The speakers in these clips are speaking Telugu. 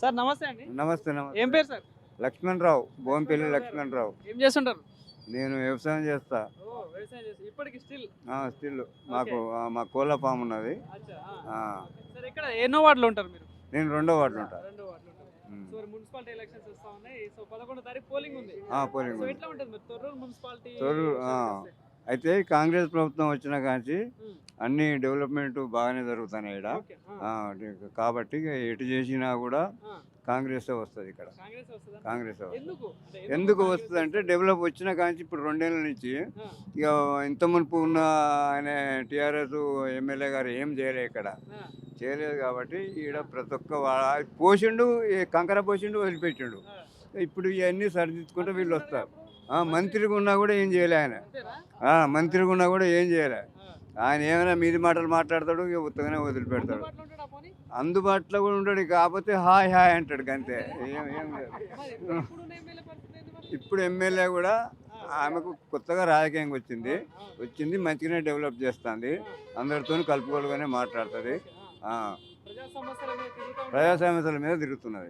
సార్ నమస్తే అండి. నమస్తే నమస్తే. ఏం పేరు సార్? లక్ష్మణరావు, బోంపల్లి లక్ష్మణరావు. ఏం చేస్తుంటారు? నేను వ్యవసాయం చేస్తా. వ్యవసాయం చేసి ఇప్పటికి స్టిల్ స్టిల్ మాకు మా కోళ్ళ ఫామ్ ఉన్నది. సార్ ఇక్కడ ఎన్నో వార్డులో ఉంటారు మీరు? నేను 2వ వార్డులో ఉంటా. సో మున్సిపాలిటీ ఎలక్షన్స్ వస్తా ఉన్నాయి. సో 11వ తారీఖు పోలింగ్ ఉంది. పోలింగ్ సో ఎట్లా ఉంటుంది మరి తొర్రూరు మున్సిపాలిటీ? అయితే కాంగ్రెస్ ప్రభుత్వం వచ్చిన కాంచి అన్ని డెవలప్మెంట్ బాగానే జరుగుతున్నాయి ఇక్కడ. కాబట్టి ఎటు చేసినా కూడా కాంగ్రెస్ వస్తుంది ఇక్కడ. కాంగ్రెస్ ఎందుకు వస్తుంది అంటే డెవలప్ వచ్చిన కాంచి ఇప్పుడు 2 ఏళ్ళ నుంచి ఇక ఇంత మునుపు ఉన్న ఆయన టీఆర్ఎస్ ఎమ్మెల్యే గారు ఏం చేయలేదు ఇక్కడ, చేయలేదు. కాబట్టి ఈడ ప్రతి ఒక్క పోసిండు, కంకర పోసిండు, వదిలిపెట్టిండు. ఇప్పుడు ఇవన్నీ సరిదిద్దుకుంటే వీళ్ళు వస్తారు. మంత్రిగా ఉన్నా కూడా ఏం చేయలే ఆయన. మంత్రిగా ఉన్నా కూడా ఏం చేయలే ఆయన. ఏమైనా మీది మాటలు మాట్లాడతాడు, ఇక ఉత్తగానే వదిలిపెడతాడు. అందుబాటులో కూడా ఉంటాడు, కాకపోతే హాయ్ హాయ్ అంటాడు అంతే. ఏం లేదు. ఇప్పుడు ఎమ్మెల్యే కూడా ఆమెకు కొత్తగా రాజకీయంగా వచ్చింది మంచిగానే డెవలప్ చేస్తుంది. అందరితో కలుపుకోలుగానే మాట్లాడుతుంది. ప్రజా సమస్యల మీద తిరుగుతున్నది,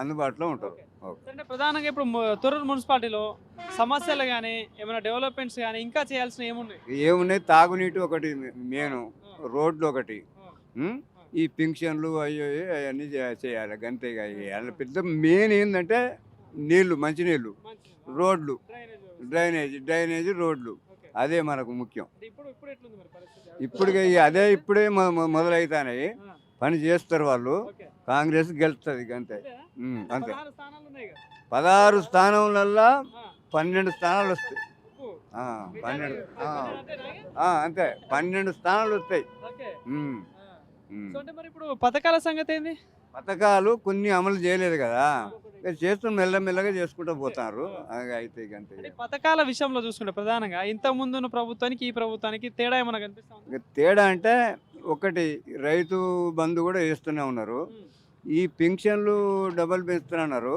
అందుబాటులో ఉంటారు. అంటే ప్రధానంగా ఇప్పుడు తొర్రూరు మున్సిపాలిటీలో సమస్యలు కానీ ఏమైనా డెవలప్మెంట్స్ కానీ ఇంకా చేయాల్సిన ఏమున్నాయి? తాగునీటి ఒకటి మెయిన్, రోడ్లు ఒకటి, ఈ పింఛన్లు అయ్యో అవన్నీ చేయాలి గంతే. పెద్ద మెయిన్ ఏంటంటే నీళ్లు, మంచినీళ్ళు, రోడ్లు, డ్రైనేజీ రోడ్లు, అదే మనకు ముఖ్యం. ఇప్పుడే మొదలవుతాయి. పని చేస్తారు వాళ్ళు. కాంగ్రెస్ గెలుస్తుంది అంతే. అంతే. 16 స్థానాలలో 12 స్థానాలు వస్తాయి. 12 అంతే, 12 స్థానాలు వస్తాయి. ఇప్పుడు పథకాల సంగతి ఏంది? పథకాలు కొన్ని అమలు చేయలేదు కదా, చేస్తూ మెల్లమెల్లగా చేసుకుంటూ పోతారు. అయితే అంతే. పథకాల విషయంలో చూసుకుంటే ప్రధానంగా ఇంత ముందున్న ప్రభుత్వానికి ఈ ప్రభుత్వానికి తేడా ఏమైనా కనిపిస్తుంది? తేడా అంటే ఒకటి, రైతు బంధు కూడా వేస్తూనే ఉన్నారు. ఈ పింఛన్లు డబల్ పెంచుతున్నారు,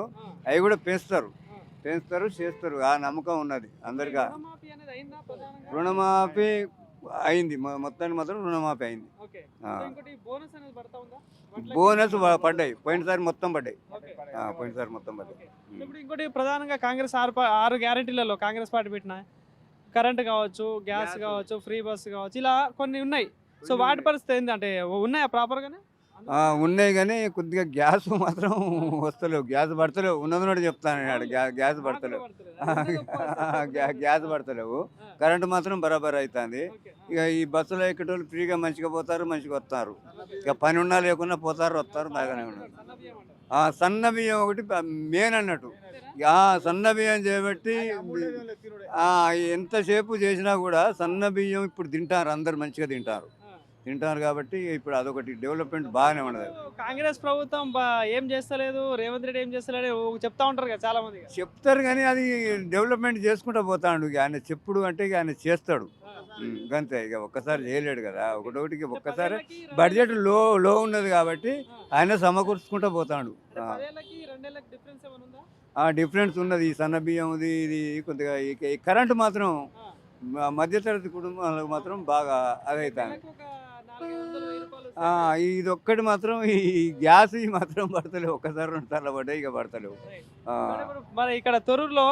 అవి కూడా పెంచుతారు చేస్తారు. ఆ నమ్మకం ఉన్నది అందరికీ. రుణమాఫీ అయింది, మొత్తానికి మాత్రం రుణమాఫీ అయింది. బోనస్ పడ్డాయి, పోయినసారి మొత్తం పడ్డాయి. ఇప్పుడు ఇంకోటి ప్రధానంగా కాంగ్రెస్ 6 గ్యారెంటీలలో కాంగ్రెస్ పార్టీ పెట్టిన కరెంట్ కావచ్చు, గ్యాస్ కావచ్చు, ఫ్రీ బస్ కావచ్చు, ఇలా కొన్ని ఉన్నాయి. సో వాటి పరిస్థితి ఏంటి అంటే ఉన్నాయా ప్రాపర్గానే? ఉన్నాయి కానీ కొద్దిగా గ్యాస్ మాత్రం వస్తలేవు, గ్యాస్ పడతలేవు. ఉన్నది చెప్తాను, గ్యాస్ పడతలేవు. కరెంటు మాత్రం బరాబర్ అవుతుంది. ఇక ఈ బస్సులో ఎక్కేటోళ్ళు ఫ్రీగా మంచిగా పోతారు, మంచిగా వస్తారు. ఇక పని ఉన్నా లేకున్నా పోతారు, వస్తారు, బాగానే ఉన్నారు. సన్న బియ్యం ఒకటి మెయిన్ అన్నట్టు. సన్న బియ్యం చేయబట్టి ఎంతసేపు చేసినా కూడా సన్న బియ్యం ఇప్పుడు తింటారు, అందరు మంచిగా తింటారు కాబట్టి ఇప్పుడు అదొకటి డెవలప్మెంట్ బాగానే ఉన్నది. కాంగ్రెస్ ప్రభుత్వం ఏం చేస్తలేదు, రేవంత్ రెడ్డి ఏం చేస్తలేడు చెప్తా ఉంటారు కదా చాలా మంది. చెప్తారు కానీ అది డెవలప్మెంట్ చేసుకుంటూ పోతాడు. ఆయన చెప్పుడు అంటే ఆయన చేస్తాడు అంతే. ఇక ఒక్కసారి చేయలేడు కదా, ఒకటొకటికి ఒక్కసారి బడ్జెట్ లో ఉన్నది కాబట్టి ఆయన సమకూర్చుకుంటూ పోతాడు. డిఫరెన్స్ ఉన్నది. ఈ సన్న బియ్యంది ఇది కొద్దిగా. ఈ కరెంటు మాత్రం మధ్యతరగతి కుటుంబాలకు మాత్రం బాగా అదైతుంది. ఇది ఒక్కటి మాత్రం, ఈ గ్యాస్ మాత్రం పడతలేవు. ఒక్కసారి 2 సార్లు పడ్డాయి, ఇక పడతలేవు. మరి ఇక్కడ తొర్రూరులో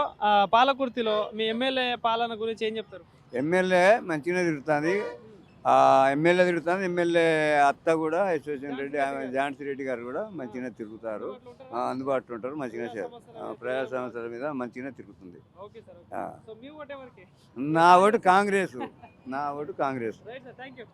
పాలకుర్తిలో మీ ఎమ్మెల్యే పాలన గురించి ఏం చెప్తారు? ఎమ్మెల్యే మంచిగానే తిరుగుతుంది. ఎమ్మెల్యే అత్త కూడా యశ్వసన్ రెడ్డి, ఝాన్సీ రెడ్డి గారు కూడా మంచిగానే తిరుగుతారు, అందుబాటులో ఉంటారు, మంచిగానే చేస్తారు. ప్రజా సమస్యల మీద మంచిగానే తిరుగుతుంది. నా ఓటు కాంగ్రెస్. Thank you.